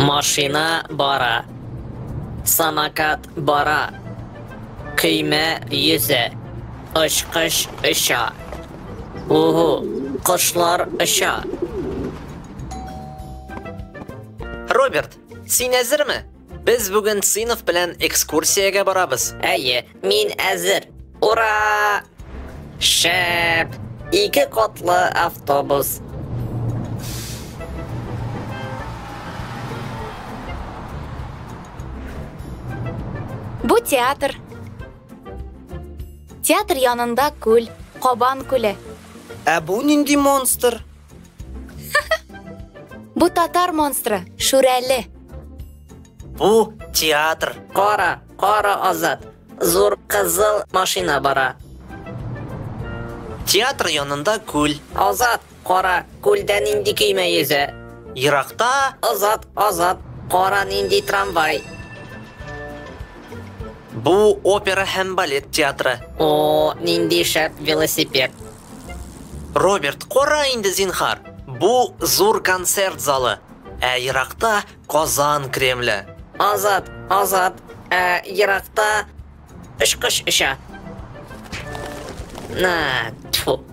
Машина бара. Самокат бара. Көймә йөзә. Очкыч оча. Ого, кошлар оча. Роберт, син әзерме? Без бүген сыйныф белән экскурсиягә барабыз. Әйе, мин әзер. Ура! Шәп! 2 катлы автобус. Bu teatr. Teatr yanında күл, Кабан күле. Ә бу нинди монстр? Bu татар монстры, Шүрәле. Бу театр. Кара Азат. Зур кызыл машина бара. Театр янында күл. Азат, кара, күлдә нинди көймә йөзә. Еракта Азат, кара нинди трамвай. бу опера һәм балет театры. О, нинди шәп велосипед. Роберт, кара инде зинһар. Бу зур концерт залы. Ә еракта Казан Кремле. Азат, еракта очкыч оча. Тьфу,